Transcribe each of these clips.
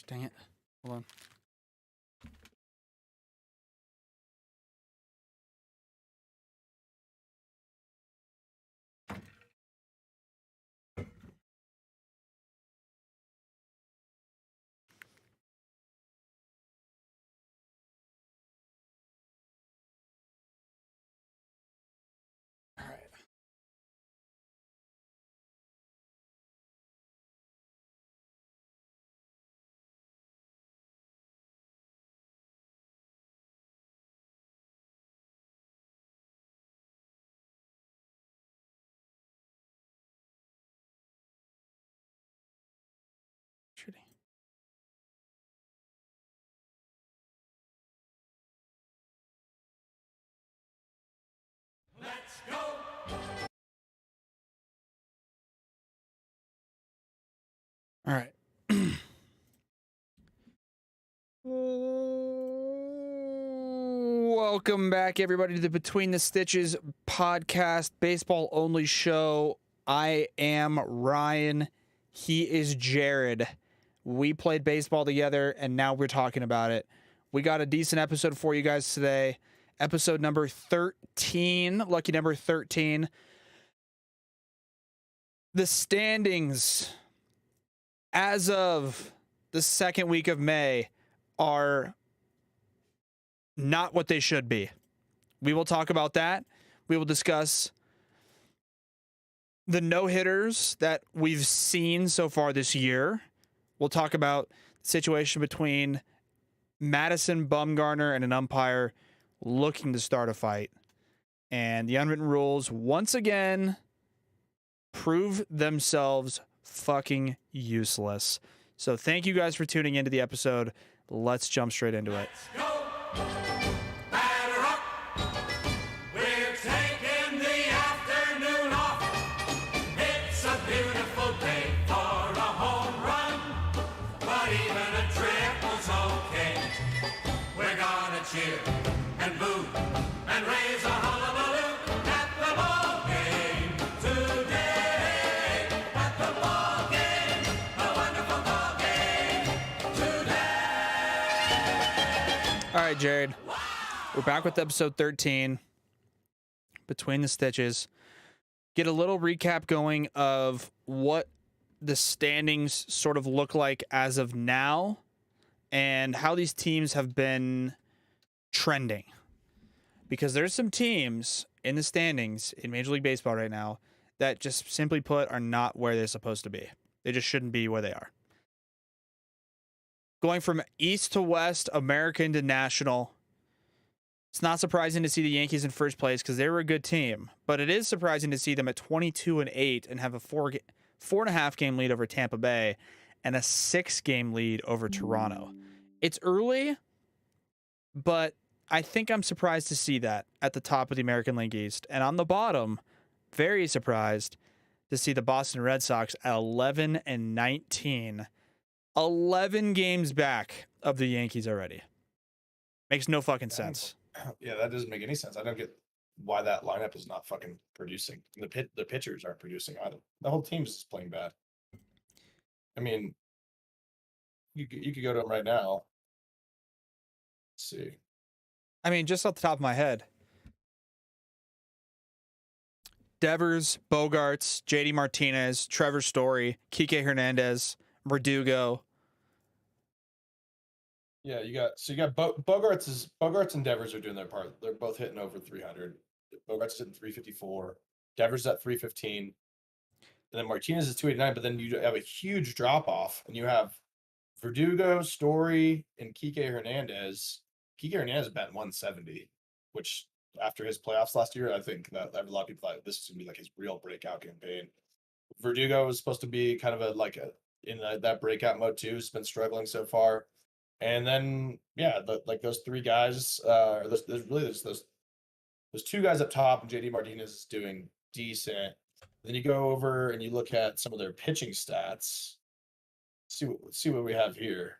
Dang it. Hold on. All right. Shooting. Let's go. All right. Welcome back, everybody, to the Between the Stitches podcast, baseball only show. I am Ryan. He is Jared. We played baseball together, and now we're talking about it. We got a decent episode for you guys today. Episode number 13, lucky number 13. The standings as of the second week of May are not what they should be. We will talk about that. We will discuss the no-hitters that we've seen so far this year. We'll talk about the situation between Madison Bumgarner and an umpire looking to start a fight. And the unwritten rules, once again, prove themselves fucking useless. So thank you guys for tuning into the episode. Let's jump straight into it. Let's go. Batter up. We're taking the afternoon off. It's a beautiful day for a home run, but even a triple's okay. We're gonna cheer and boo and raise a hullabaloo at the ball game today. At the ball game, a wonderful ball game today. All right, Jared. We're back with episode 13, Between the Stitches. Get a little recap going of what the standings sort of look like as of now and how these teams have been trending. Because there's some teams in the standings in Major League Baseball right now that just simply put are not where they're supposed to be. They just shouldn't be where they are. Going from East to West, American to National. It's not surprising to see the Yankees in first place because they were a good team, but it is surprising to see them at 22-8 and have a 4.5 game lead over Tampa Bay and a 6 game lead over Toronto. It's early, but I think I'm surprised to see that at the top of the American League East. And on the bottom, very surprised to see the Boston Red Sox at 11-19. 11 games back of the Yankees already. Makes no fucking sense. Yeah, that doesn't make any sense. I don't get why that lineup is not fucking producing. The pitchers aren't producing either. The whole team's just playing bad. I mean, you could go to them right now. Let's see. I mean, just off the top of my head, Devers, Bogarts, JD Martinez, Trevor Story, Kike Hernandez, Verdugo. Yeah, you got Bogarts and Devers are doing their part. They're both hitting over 300. Bogarts is hitting 354. Devers at 315. And then Martinez is 289, but then you have a huge drop off, and you have Verdugo, Story, and Kike Hernandez. Kike Hernandez batting 170, which after his playoffs last year, I think that a lot of people thought this was gonna be like his real breakout campaign. Verdugo was supposed to be kind of in that breakout mode too. He's been struggling so far. And then, yeah, those three guys, there's those two guys up top, and JD Martinez is doing decent. Then you go over and you look at some of their pitching stats. See what we have here.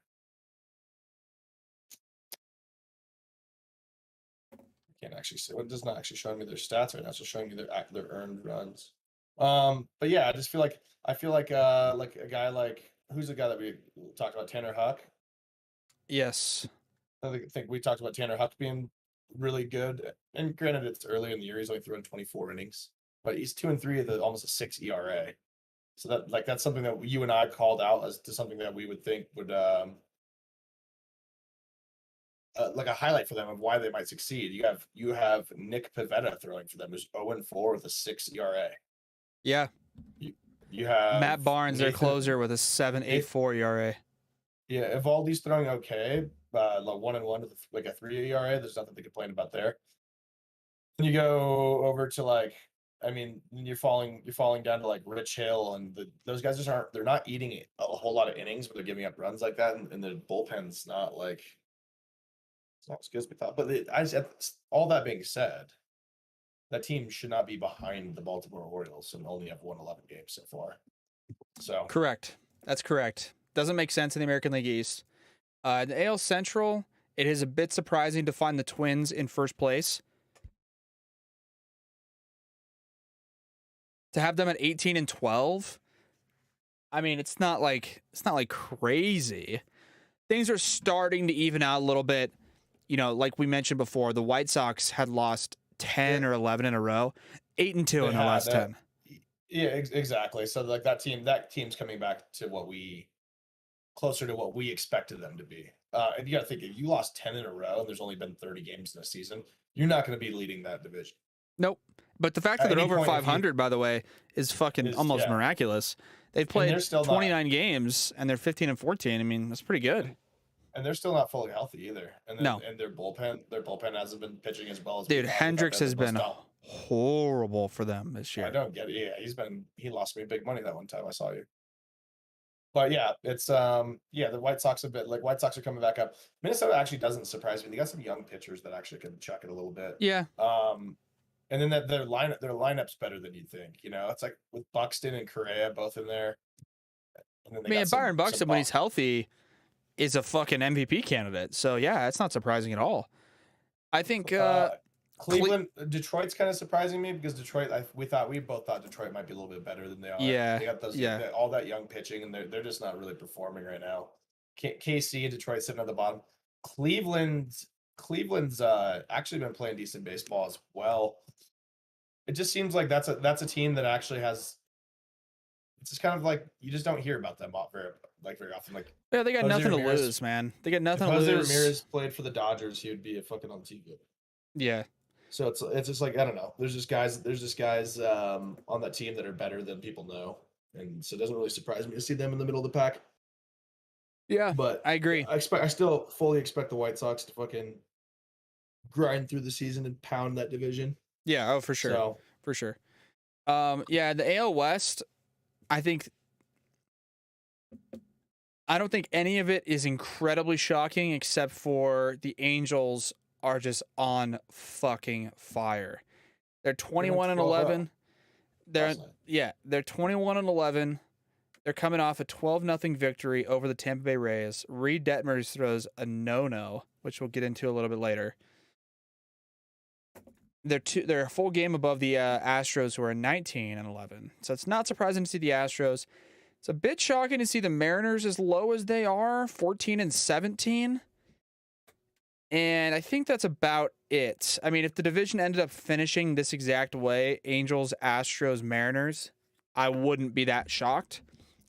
I can't actually see. It does not actually showing me their stats right now. It's just showing me their earned runs. But yeah, I feel like a guy like, who's the guy that we talked about, Tanner Huck. Yes. I think we talked about Tanner Huck being really good. And granted, it's early in the year. He's only thrown 24 innings, but he's 2-3 at almost a 6 ERA. So that's something that you and I called out as to something that we would think would like a highlight for them of why they might succeed. You have Nick Pivetta throwing for them, who's 0-4 with a 6 ERA. Yeah. You, you have Matt Barnes, their Nathan, closer, with a 7.84 ERA. Yeah, Evaldi's throwing okay, like 1-1 with like a 3 ERA. There's nothing to complain about there. Then you go over to I mean, you're falling down to like Rich Hill and those guys just aren't. They're not eating a whole lot of innings, but they're giving up runs like that, and the bullpen's not like it's not as good as we thought. But all that being said, that team should not be behind the Baltimore Orioles and only have won 11 games so far. So Correct. That's correct. Doesn't make sense in the American League East. In the AL Central, it is a bit surprising to find the Twins in first place. To have them at 18-12, I mean, it's not like crazy. Things are starting to even out a little bit. You know, like we mentioned before, the White Sox had lost 10 or 11 in a row, 8-2 in the last 10. Yeah, exactly. So like that team's coming back to closer to what we expected them to be. And you got to think, if you lost 10 in a row and there's only been 30 games in a season, you're not going to be leading that division. Nope. But the fact that they're over 500, by the way, is fucking almost miraculous. They've played 29 games and they're 15-14. I mean, that's pretty good. And they're still not fully healthy either. And and their bullpen hasn't been pitching as well as dude. Hendricks has been horrible for them this year. I don't get it. Yeah, he lost me big money that one time I saw you. But yeah, it's the White Sox White Sox are coming back up. Minnesota actually doesn't surprise me. They got some young pitchers that actually can chuck it a little bit. Yeah. And then their lineup's better than you'd think. You know, it's like with Buxton and Correa both in there. And then Byron Buxton, when he's healthy, is a fucking MVP candidate. So yeah, it's not surprising at all. I think Cleveland, Detroit's kind of surprising me because Detroit, we both thought Detroit might be a little bit better than they are. Yeah, they got all that young pitching, and they're just not really performing right now. KC and Detroit sitting at the bottom. Cleveland's actually been playing decent baseball as well. It just seems like that's a team that actually has. It's just kind of like you just don't hear about them very often. Like yeah, they got Jose nothing Ramirez, to lose, man. They got nothing to lose. Jose Ramirez played for the Dodgers, he would be a fucking on TV. Yeah. So it's just like I don't know. There's just guys on that team that are better than people know, and so it doesn't really surprise me to see them in the middle of the pack. Yeah, but I agree. I still fully expect the White Sox to fucking grind through the season and pound that division. Yeah, oh for sure, for sure. Yeah, the AL West, I don't think any of it is incredibly shocking, except for the Angels are just on fucking fire. They're 21-11. They're 21-11. They're coming off a 12-0 victory over the Tampa Bay Rays. Reed Detmers throws a no-no, which we'll get into a little bit later. They're a full game above the Astros, who are 19-11. So it's not surprising to see the Astros. It's a bit shocking to see the Mariners as low as they are, 14-17. And I think that's about it. I mean, if the division ended up finishing this exact way, Angels, Astros, Mariners, I wouldn't be that shocked.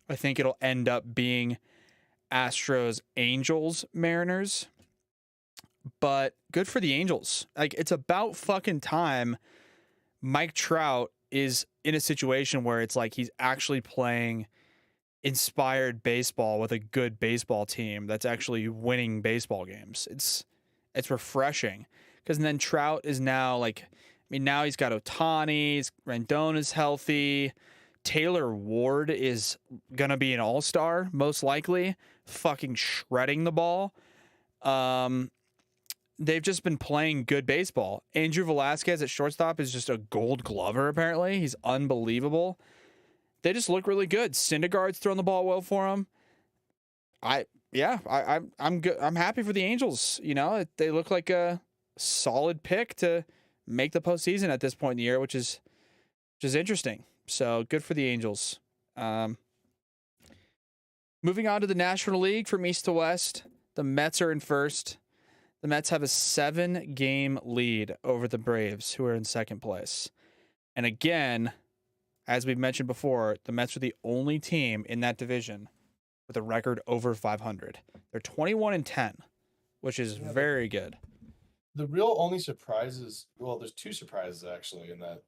I think it'll end up being Astros, Angels, Mariners. But good for the Angels. Like, it's about fucking time Mike Trout is in a situation where it's like he's actually playing inspired baseball with a good baseball team that's actually winning baseball games. It's refreshing because then Trout is now now he's got Ohtani, Rendon is healthy. Taylor Ward is going to be an all-star, most likely, fucking shredding the ball. They've just been playing good baseball. Andrew Velasquez at shortstop is just a gold glover, apparently. He's unbelievable. They just look really good. Syndergaard's throwing the ball well for them. I'm good. I'm happy for the Angels. You know, they look like a solid pick to make the postseason at this point in the year, which is interesting. So good for the Angels. Moving on to the National League from East to West. The Mets are in first. The Mets have a 7-game lead over the Braves, who are in second place. And again, as we've mentioned before, the Mets are the only team in that division with a record over 500. They're 21-10, which is very good. The real only surprise is, well, there's two surprises actually in that.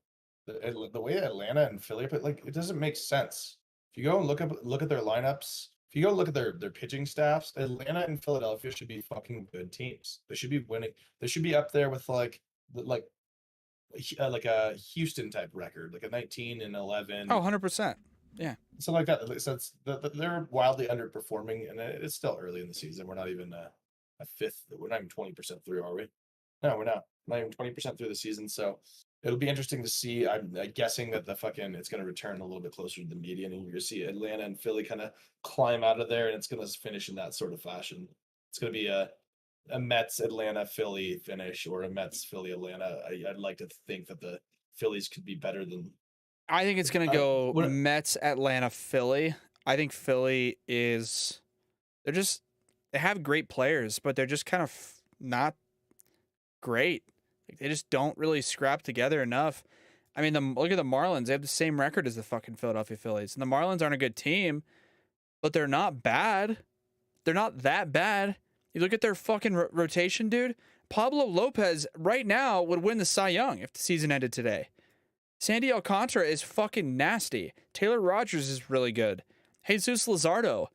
The way Atlanta and Philly are, like, it doesn't make sense. If you go and look at their lineups, if you go look at their pitching staffs, Atlanta and Philadelphia should be fucking good teams. They should be winning. They should be up there with like a Houston type record, like a 19-11. Oh, 100%. Yeah. Something like that. So they're wildly underperforming, and it's still early in the season. We're not even a fifth. We're not even 20% through, are we? No, we're not. Not even 20% through the season. So it'll be interesting to see. I'm guessing that it's going to return a little bit closer to the median, and you're going to see Atlanta and Philly kind of climb out of there, and it's going to finish in that sort of fashion. It's going to be a Mets Atlanta Philly finish, or a Mets Philly Atlanta. I'd like to think that the Phillies could be better than. I think it's going to go Mets Atlanta Philly. I think Philly is. They have great players, but they're just kind of not great. Like, they just don't really scrap together enough. I mean, look at the Marlins. They have the same record as the fucking Philadelphia Phillies. And the Marlins aren't a good team, but they're not bad. They're not that bad. You look at their fucking rotation, dude. Pablo Lopez right now would win the Cy Young if the season ended today. Sandy Alcantara is fucking nasty. Taylor Rogers is really good. Jesus Luzardo,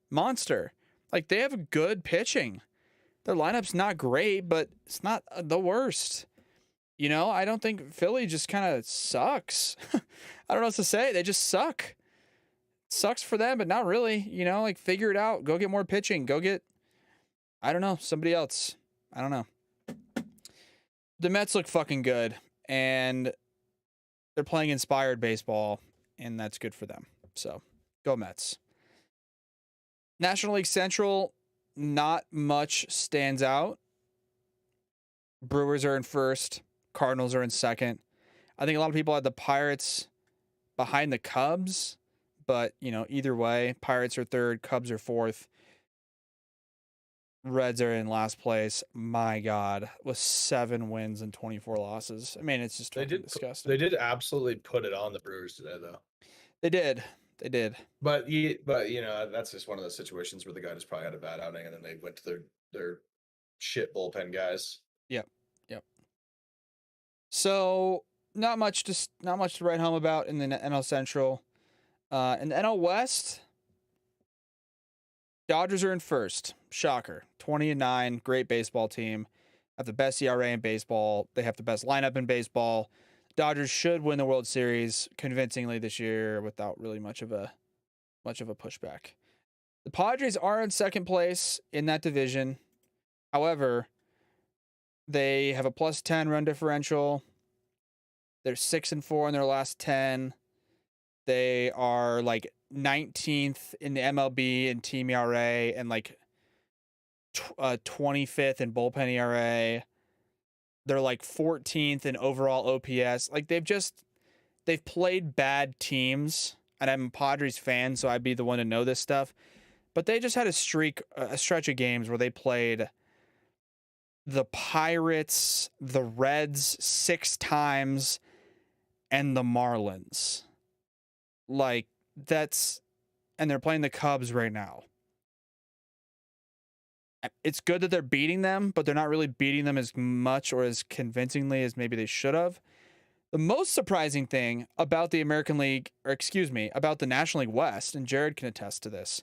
monster. Like, they have good pitching. Their lineup's not great, but it's not the worst. You know, I don't think Philly just kind of sucks. I don't know what to say. They just suck. It sucks for them, but not really. You know, like, figure it out. Go get more pitching. Go get, I don't know, somebody else. I don't know. The Mets look fucking good, and they're playing inspired baseball, and that's good for them. So, go Mets. National League Central, not much stands out. Brewers are in first. Cardinals are in second. I think a lot of people had the Pirates behind the Cubs, but, you know, either way, Pirates are third, Cubs are fourth. Reds are in last place. My God, with 7 wins and 24 losses. I mean, it's just disgusting. They did absolutely put it on the Brewers today, though. They did. But you know, that's just one of those situations where the guy just probably had a bad outing, and then they went to their shit bullpen guys. Yep. So not much to write home about in the NL Central. In the NL West, Dodgers are in first. Shocker. 20-9, great baseball team. Have the best ERA in baseball. They have the best lineup in baseball. Dodgers should win the World Series convincingly this year without really much of a pushback. The Padres are in second place in that division. However, they have a +10 run differential. They're 6-4 in their last 10. They are like 19th in the MLB in team ERA and like 25th in bullpen ERA. They're like 14th in overall OPS. Like, they've played bad teams, and I'm a Padres fan, so I'd be the one to know this stuff. But they just had a stretch of games where they played the Pirates, the Reds 6 times, and the Marlins. Like, and they're playing the Cubs right now. It's good that they're beating them, but they're not really beating them as much or as convincingly as maybe they should have. The most surprising thing about the about the National League West, and Jared can attest to this,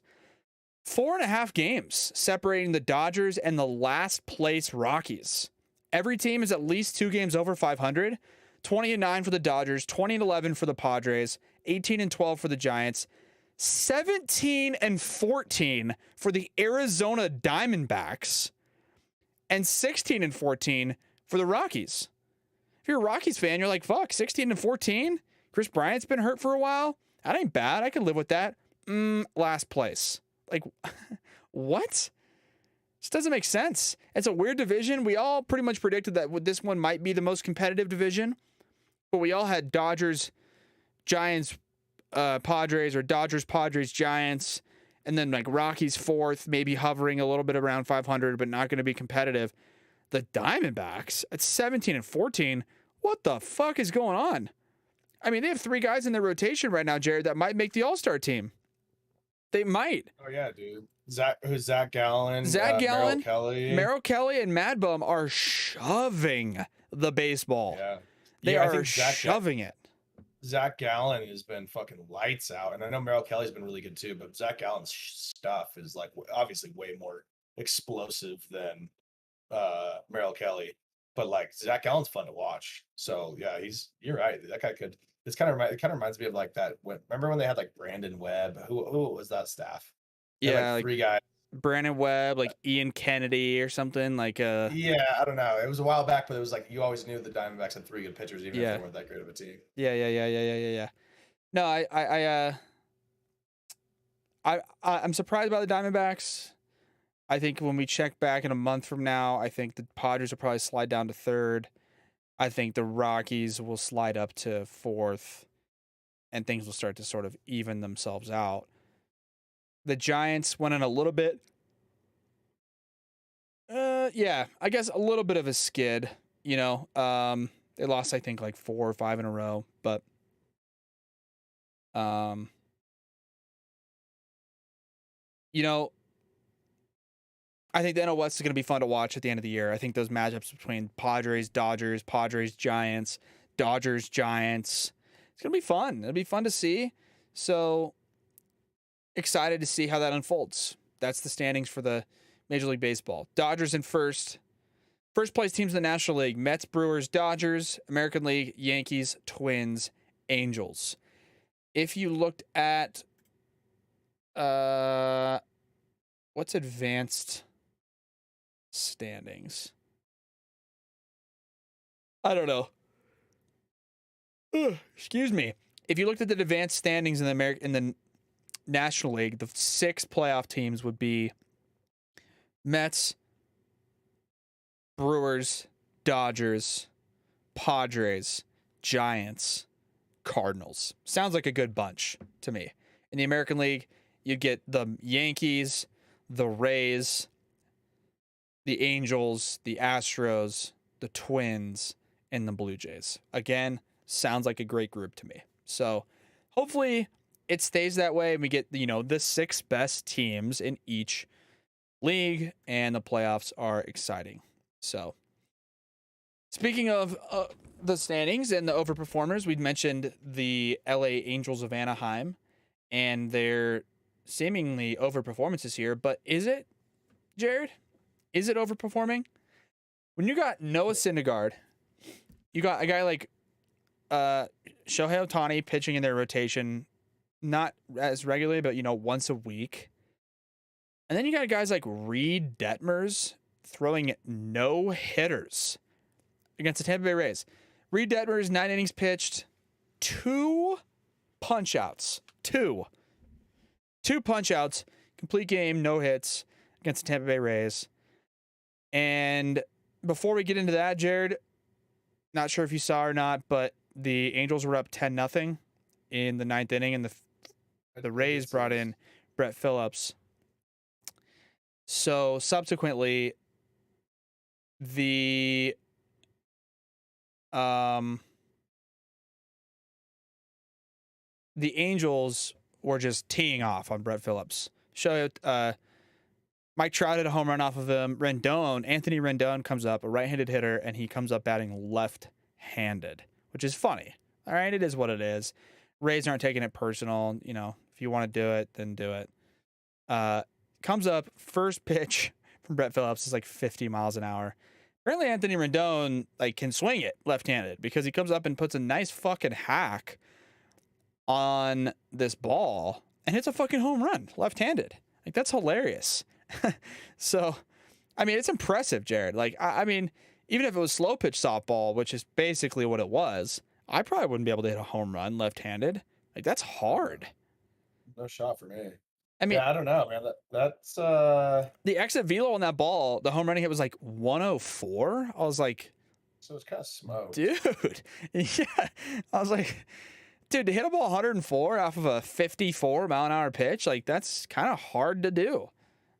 4.5 games separating the Dodgers and the last place Rockies. Every team is at least 2 games over 500. 20-9 for the Dodgers, 20-11 for the Padres, 18-12 for the Giants, 17-14 for the Arizona Diamondbacks, and 16-14 for the Rockies. If you're a Rockies fan, you're like, fuck, 16-14? Chris Bryant's been hurt for a while? That ain't bad. I can live with that. Last place. Like, what? This doesn't make sense. It's a weird division. We all pretty much predicted that this one might be the most competitive division, but we all had Dodgers, Giants, Padres, or Dodgers, Padres, Giants, and then like Rockies fourth, maybe hovering a little bit around 500, but not going to be competitive. The Diamondbacks at 17 and 14. What the fuck is going on? I mean, they have 3 guys in their rotation right now, Jared, that might make the All-Star team. They might. Oh yeah, dude. Zach Gallen, Gallen, Merrill Kelly, and Mad Bum are shoving the baseball. Yeah, They I are think shoving it. Zach Gallen has been fucking lights out, and I know Merrill Kelly's been really good too. But Zach Gallen's stuff is like obviously way more explosive than Merrill Kelly. But like Zach Gallen's fun to watch. So yeah, you're right. That guy could. It kind of reminds me of like that. Remember when they had like Brandon Webb? Who was that staff? They had, Yeah, like 3 guys. Brandon Webb, like Ian Kennedy or something like. Yeah, I don't know. It was a while back, but it was like you always knew the Diamondbacks had 3 good pitchers, even if they weren't that great of a team. Yeah. No, I'm surprised by the Diamondbacks. I think when we check back in a month from now, I think the Padres will probably slide down to 3rd. I think the Rockies will slide up to 4th, and things will start to sort of even themselves out. The Giants went in a little bit. Yeah, I guess a little bit of a skid. You know, they lost I think like 4 or 5 in a row, but you know, I think the NL West is going to be fun to watch at the end of the year. I think those matchups between Padres, Dodgers, Padres, Giants, Dodgers, Giants, it's going to be fun. It'll be fun to see. So excited to see how that unfolds. That's the standings for the Major League Baseball. Dodgers in first. First place teams in the National League: Mets, Brewers, Dodgers. American League: Yankees, Twins, Angels. If you looked at what's advanced standings? I don't know. Excuse me. If you looked at the advanced standings in the National League, the 6 playoff teams would be Mets, Brewers, Dodgers, Padres, Giants, Cardinals. Sounds like a good bunch to me. In the American League, you'd get the Yankees, the Rays, the Angels, the Astros, the Twins, and the Blue Jays. Again, sounds like a great group to me. So hopefully it stays that way and we get, the 6 best teams in each league, and the playoffs are exciting. So speaking of the standings and the overperformers, we'd mentioned the LA Angels of Anaheim and their seemingly overperformances here, but is it, Jared? Is it overperforming? When you got Noah Syndergaard, you got a guy like Shohei Ohtani pitching in their rotation, not as regularly, but once a week. And then you got guys like Reed Detmers throwing no hitters against the Tampa Bay Rays. Reed Detmers, 9 innings pitched, 2 punch outs. 2 punch outs, complete game, no hits against the Tampa Bay Rays. And before we get into that, Jared, not sure if you saw or not, but the Angels were up 10-0 in the 9th inning, and the Rays brought in Brett Phillips. So subsequently, the Angels were just teeing off on Brett Phillips. Mike Trout had a home run off of him. Anthony Rendon comes up, a right-handed hitter, and he comes up batting left-handed, which is funny. All right, it is what it is. Rays aren't taking it personal. If you want to do it, then do it. Comes up, first pitch from Brett Phillips is like 50 miles an hour. Apparently Anthony Rendon can swing it left-handed because he comes up and puts a nice fucking hack on this ball and hits a fucking home run left-handed. That's hilarious. So, it's impressive, Jared. Even if it was slow pitch softball, which is basically what it was, I probably wouldn't be able to hit a home run left-handed. That's hard. No shot for me. I don't know, man. That's the exit velo on that ball, the home running hit was 104. I was like, so it's kind of smoked, dude. Yeah, I was like, Dude, to hit a ball 104 off of a 54-mile-an-hour pitch, like, that's kind of hard to do.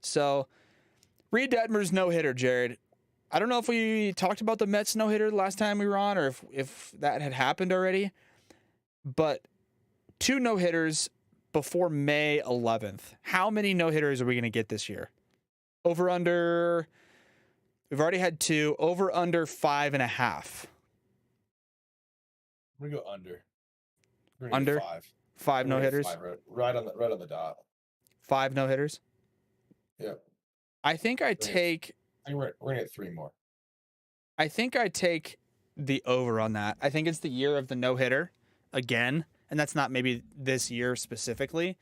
So, Reed Detmer's no-hitter, Jared. I don't know if we talked about the Mets no-hitter the last time we were on or if that had happened already, but 2 no-hitters before May 11th. How many no-hitters are we going to get this year? Over, under, we've already had 2. Over, under 5.5. I'm gonna go under. We're Under? get 5. 5 no-hitters? 5, right on the dot. 5 no-hitters? Yep. I think I take... I think we're gonna get 3 more. I think I take the over on that. I think it's the year of the no-hitter again, and that's not maybe this year specifically,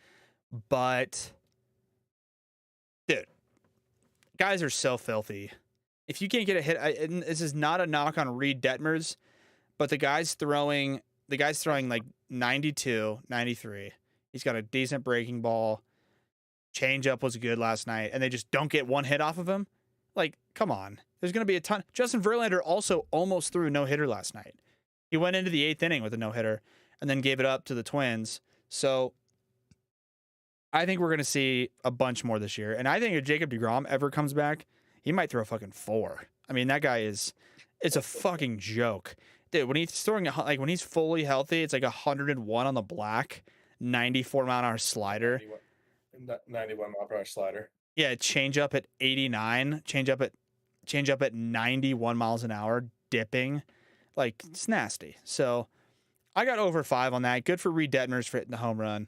but dude, guys are so filthy. If you can't get a hit, and this is not a knock on Reed Detmers, but the guy's throwing like 92, 93. He's got a decent breaking ball. Changeup was good last night, and they just don't get one hit off of him. Like, come on. There's going to be a ton. Justin Verlander also almost threw a no-hitter last night. He went into the 8th inning with a no-hitter and then gave it up to the Twins. So I think we're going to see a bunch more this year. And I think if Jacob deGrom ever comes back, he might throw a fucking 4. I mean, that guy it's a fucking joke. Dude, when he's throwing, like, when he's fully healthy, it's like 101 on the black, 94-mile-an-hour slider. 91 mile per hour slider. Yeah, change up at 89, change up at 91 miles an hour, dipping. Like, it's nasty. So I got over 5 on that. Good for Reed Detmers for hitting the home run.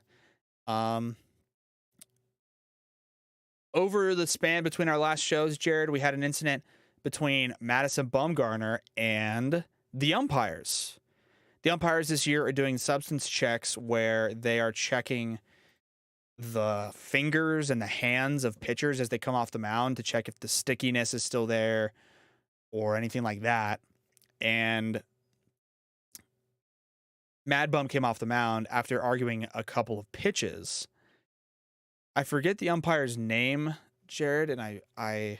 Over the span between our last shows, Jared, we had an incident between Madison Bumgarner and the umpires. The umpires this year are doing substance checks where they are checking the fingers and the hands of pitchers as they come off the mound to check if the stickiness is still there or anything like that. And Mad Bum came off the mound after arguing a couple of pitches. I forget the umpire's name, Jared, and I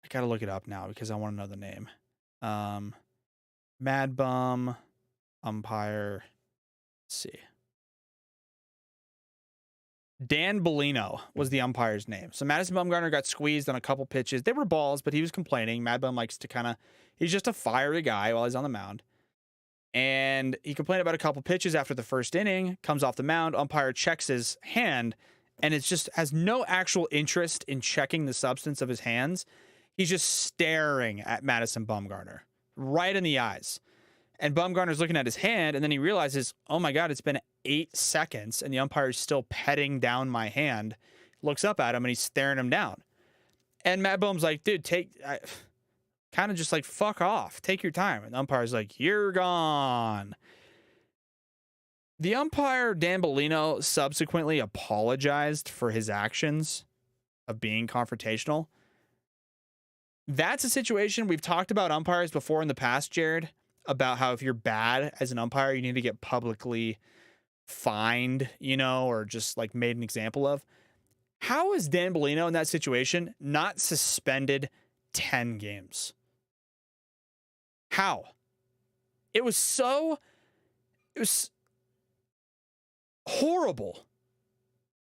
gotta look it up now because I want to know the name. Mad Bum umpire. Let's see. Dan Bellino was the umpire's name. So Madison Bumgarner got squeezed on a couple pitches. They were balls, but he was complaining. Mad Bum likes to he's just a fiery guy while he's on the mound. And he complained about a couple pitches after the first inning, comes off the mound, umpire checks his hand, and it just has no actual interest in checking the substance of his hands. He's just staring at Madison Bumgarner right in the eyes. And Bumgarner's looking at his hand, and then he realizes, oh my God, it's been 8 seconds, and the umpire's still petting down my hand. Looks up at him, and he's staring him down. And Matt Bum's like, dude, kind of just like, fuck off. Take your time. And the umpire's like, you're gone. The umpire, Dan Bellino, subsequently apologized for his actions of being confrontational. That's a situation we've talked about umpires before in the past, Jared, about how if you're bad as an umpire, you need to get publicly fined, or just like made an example of. How is Dan Bellino in that situation not suspended 10 games? How? It was horrible.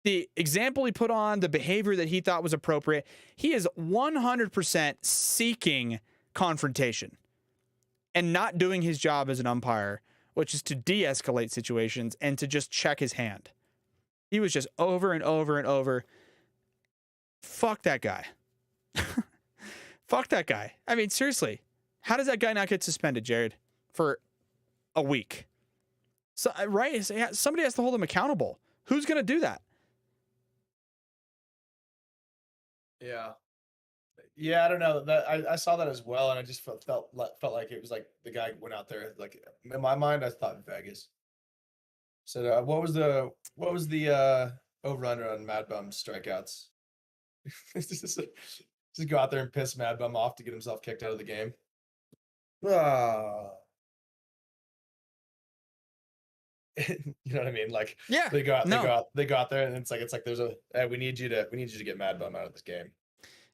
The example he put on, the behavior that he thought was appropriate. He is 100% seeking confrontation and not doing his job as an umpire, which is to de-escalate situations and to just check his hand. He was just over and over and over. Fuck that guy. Fuck that guy. I mean, seriously, how does that guy not get suspended, Jared, for a week? So, right? Somebody has to hold him accountable. Who's going to do that? Yeah, I don't know. That I saw that as well, and I just felt like it was like the guy went out there. Like in my mind, I thought Vegas. So what was the over under on Mad Bum's strikeouts? just go out there and piss Mad Bum off to get himself kicked out of the game. You know what I mean? Like, yeah, they go out there, and it's like there's we need you to get Mad Bum out of this game.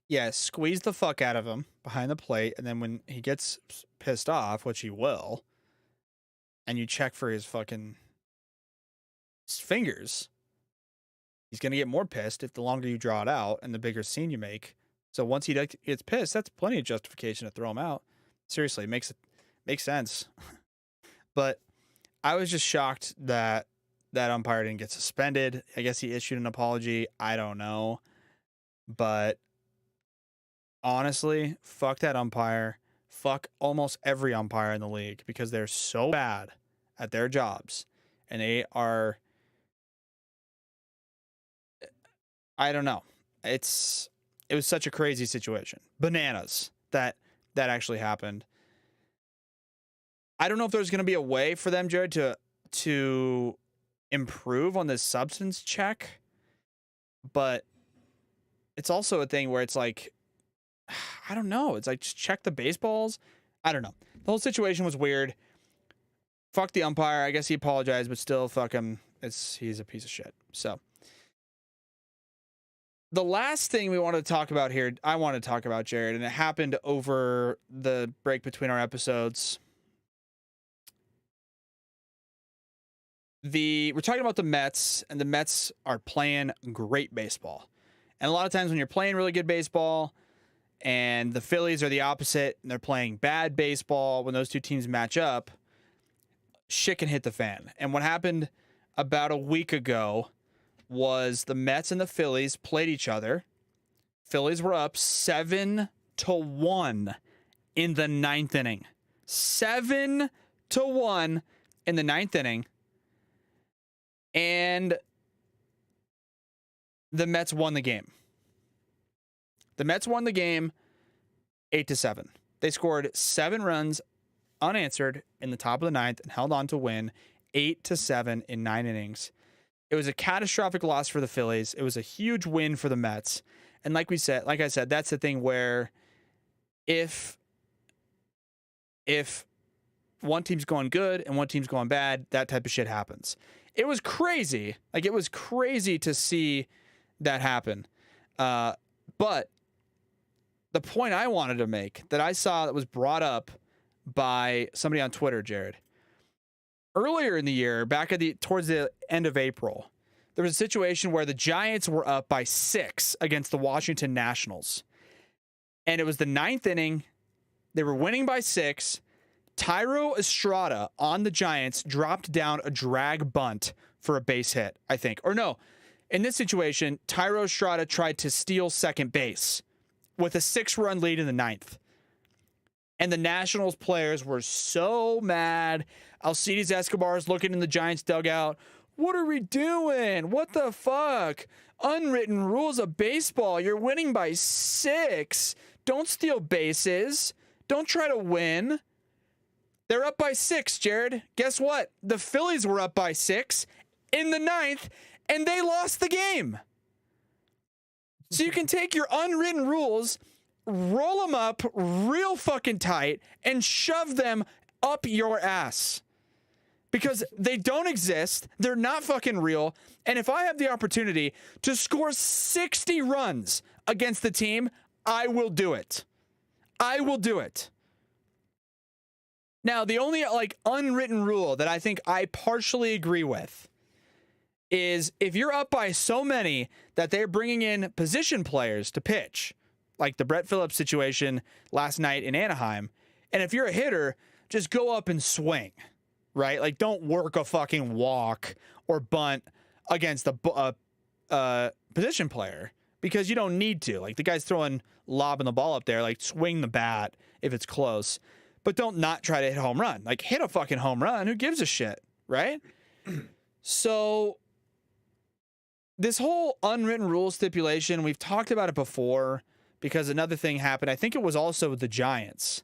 Yeah, squeeze the fuck out of him behind the plate, and then when he gets pissed off, which he will, and you check for his fucking fingers, he's going to get more pissed if the longer you draw it out and the bigger scene you make. So once he gets pissed, that's plenty of justification to throw him out. Seriously, it makes sense. But I was just shocked that that umpire didn't get suspended. I guess he issued an apology. I don't know. But honestly, fuck that umpire. Fuck almost every umpire in the league because they're so bad at their jobs. And they are, I don't know. It was such a crazy situation. Bananas that actually happened. I don't know if there's going to be a way for them, Jared, to improve on this substance check, but it's also a thing where it's like, I don't know. It's like, just check the baseballs. I don't know. The whole situation was weird. Fuck the umpire. I guess he apologized, but still, fuck him. He's a piece of shit. So the last thing we want to talk about here, I want to talk about, Jared, and it happened over the break between our episodes. We're talking about the Mets, and the Mets are playing great baseball. And a lot of times when you're playing really good baseball and the Phillies are the opposite and they're playing bad baseball, when those two teams match up, shit can hit the fan. And what happened about a week ago was the Mets and the Phillies played each other. Phillies were up 7-1 in the ninth inning. 7-1 in the ninth inning. And the Mets won the game. The Mets won the game 8-7. They scored 7 runs unanswered in the top of the ninth and held on to win 8-7 in 9 innings. It was a catastrophic loss for the Phillies. It was a huge win for the Mets. And like I said, that's the thing where if one team's going good and one team's going bad, that type of shit happens. It was crazy. Like, it was crazy to see that happen. But the point I wanted to make that I saw that was brought up by somebody on Twitter, Jared, earlier in the year, towards the end of April, there was a situation where the Giants were up by 6 against the Washington Nationals. And it was the ninth inning. They were winning by 6. Thairo Estrada on the Giants dropped down a drag bunt for a base hit, I think. Or no, in this situation, Thairo Estrada tried to steal second base with a 6-run lead in the ninth. And the Nationals players were so mad. Alcides Escobar is looking in the Giants dugout. What are we doing? What the fuck? Unwritten rules of baseball. You're winning by 6. Don't steal bases. Don't try to win. They're up by 6, Jared. Guess what? The Phillies were up by 6 in the ninth, and they lost the game. So you can take your unwritten rules, roll them up real fucking tight, and shove them up your ass. Because they don't exist. They're not fucking real. And if I have the opportunity to score 60 runs against the team, I will do it. I will do it. Now, the only unwritten rule that I think I partially agree with is if you're up by so many that they're bringing in position players to pitch, like the Brett Phillips situation last night in Anaheim, and if you're a hitter, just go up and swing, right? Like, don't work a fucking walk or bunt against a position player because you don't need to. Like, the guy's lobbing the ball up there, like, swing the bat if it's close. But don't not try to hit a home run. Like, hit a fucking home run. Who gives a shit, right? So this whole unwritten rule stipulation, we've talked about it before because another thing happened. I think it was also with the Giants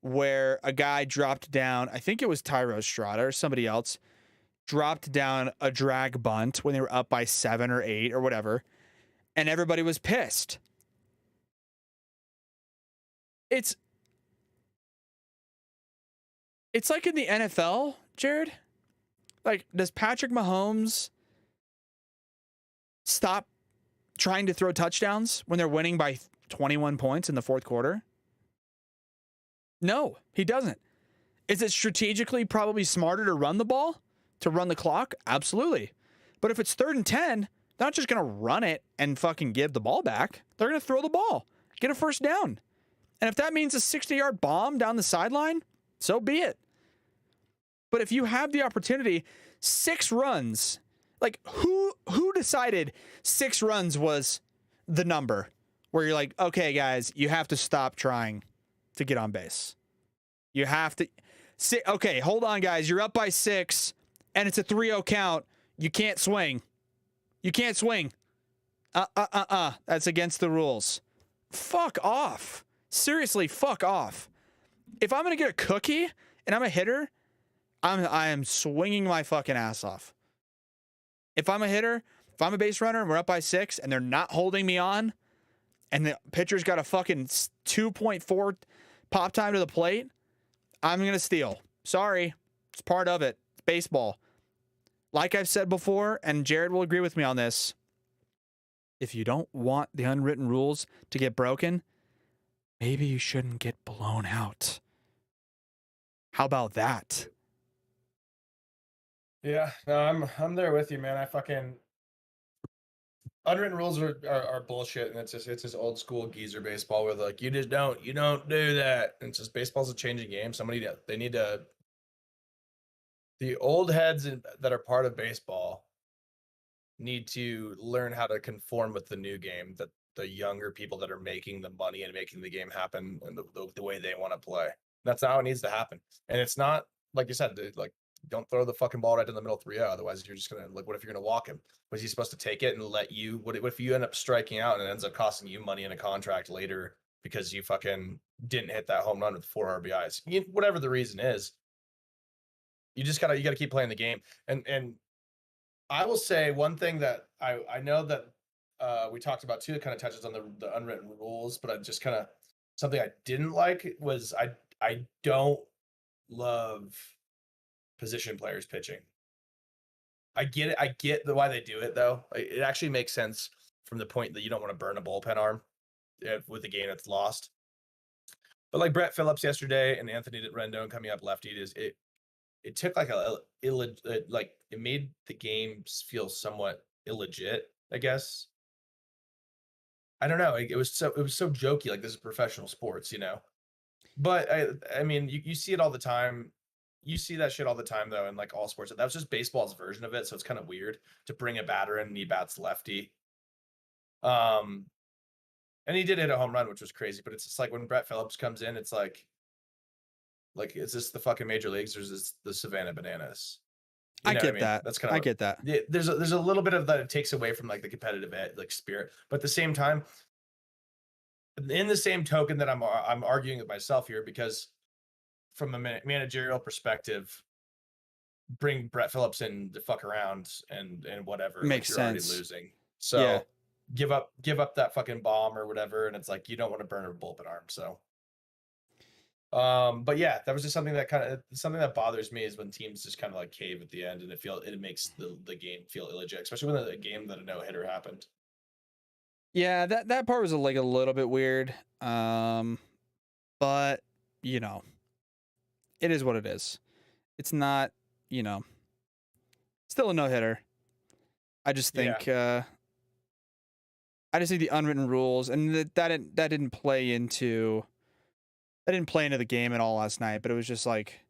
where a guy dropped down, I think it was Thairo Estrada or somebody else, dropped down a drag bunt when they were up by 7 or 8 or whatever, and everybody was pissed. It's like in the NFL, Jared. Like, does Patrick Mahomes stop trying to throw touchdowns when they're winning by 21 points in the fourth quarter? No, he doesn't. Is it strategically probably smarter to run the ball to run the clock? Absolutely. But if it's 3rd and 10, they're not just going to run it and fucking give the ball back. They're going to throw the ball, get a first down. And if that means a 60-yard bomb down the sideline, so be it. But if you have the opportunity, 6 runs, like who decided 6 runs was the number where you're like, okay, guys, you have to stop trying to get on base. You have to say, okay, hold on, guys. You're up by 6 and it's a 3-0 count. You can't swing. You can't swing. That's against the rules. Fuck off. Seriously, fuck off. If I'm going to get a cookie and I'm a hitter, I am swinging my fucking ass off. If I'm a hitter, if I'm a base runner and we're up by 6 and they're not holding me on and the pitcher's got a fucking 2.4 pop time to the plate, I'm going to steal. Sorry. It's part of it. It's baseball. Like I've said before, and Jared will agree with me on this, if you don't want the unwritten rules to get broken, maybe you shouldn't get blown out. How about that? Yeah, no, I'm there with you, man. I fucking unwritten rules are bullshit, and it's just old school geezer baseball where like you don't do that. And it's just baseball's a changing game. They need to the old heads that are part of baseball need to learn how to conform with the new game that the younger people that are making the money and making the game happen and the way they want to play. That's how it needs to happen. And it's not like you said, like don't throw the fucking ball right in the middle 3-0. Otherwise you're just gonna like what if you're gonna walk him? Was he supposed to take it and let you what if you end up striking out and it ends up costing you money in a contract later because you fucking didn't hit that home run with 4 RBIs? Whatever the reason is, you gotta keep playing the game. And I will say one thing that I know that we talked about too, that kind of touches on the unwritten rules, but I just kind of something I didn't like was I don't love position players pitching. I get it. I get why they do it though. It actually makes sense from the point that you don't want to burn a bullpen arm with a game that's lost. But like Brett Phillips yesterday and Anthony Rendon coming up lefty it took like it made the games feel somewhat illegit, I guess. I don't know. It was so jokey. Like this is professional sports, you know. But I mean, you see it all the time. You see that shit all the time though in like all sports. That was just baseball's version of it, so it's kind of weird to bring a batter in and he bats lefty. And he did hit a home run, which was crazy. But it's just like when Brett Phillips comes in, it's like is this the fucking major leagues or is this the Savannah Bananas? I get that. That's kind of I get that. There's a little bit of that it takes away from like the competitive like spirit, but at the same time, in the same token that I'm arguing with myself here because from a managerial perspective, bring Brett Phillips in to fuck around and whatever. Makes you're sense. Already losing, so Yeah. give up that fucking bomb or whatever, and it's like you don't want to burn a bullpen arm, so. But yeah, that was just something that bothers me is when teams just kind of like cave at the end and it makes the game feel illegit, especially when a game that a no-hitter happened. Yeah, that part was like a little bit weird. But you know, it is what it is. It's not, you know, still a no-hitter. I just think the unwritten rules and that didn't play into the game at all last night, but it was just like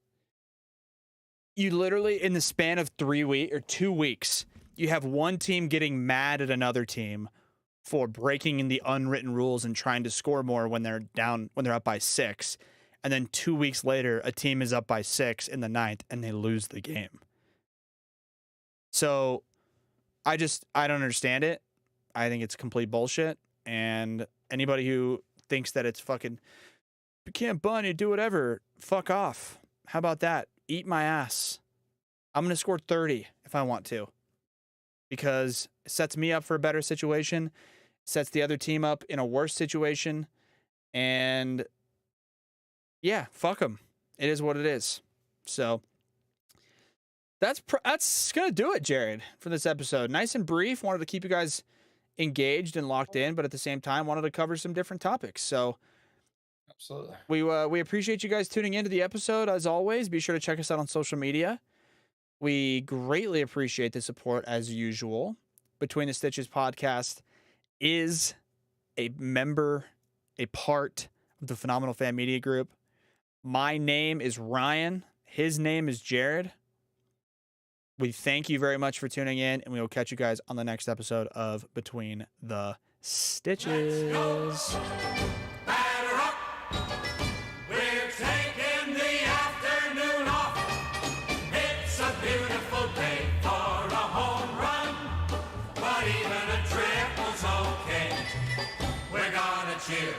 you literally in the span of 2 weeks, you have one team getting mad at another team for breaking in the unwritten rules and trying to score more when they're up by 6. And then 2 weeks later, a team is up by 6 in the 9th and they lose the game. So I don't understand it. I think it's complete bullshit. And anybody who thinks that it's fucking, you can't bunt, you do whatever, fuck off. How about that? Eat my ass. I'm going to score 30 if I want to. Because it sets me up for a better situation, sets the other team up in a worse situation, and yeah, fuck them. It is what it is. So that's going to do it, Jared, for this episode. Nice and brief. Wanted to keep you guys engaged and locked in, but at the same time wanted to cover some different topics. So Absolutely. we appreciate you guys tuning into the episode. As always, be sure to check us out on social media. We greatly appreciate the support as usual. Between the Stitches podcast is a member, a part of the Phenomenal Fan Media Group. My name is Ryan. His name is Jared. We thank you very much for tuning in, and we will catch you guys on the next episode of Between the Stitches. Batter up. We're taking the afternoon off. It's a beautiful day for a home run, but even a triple's okay. We're gonna cheer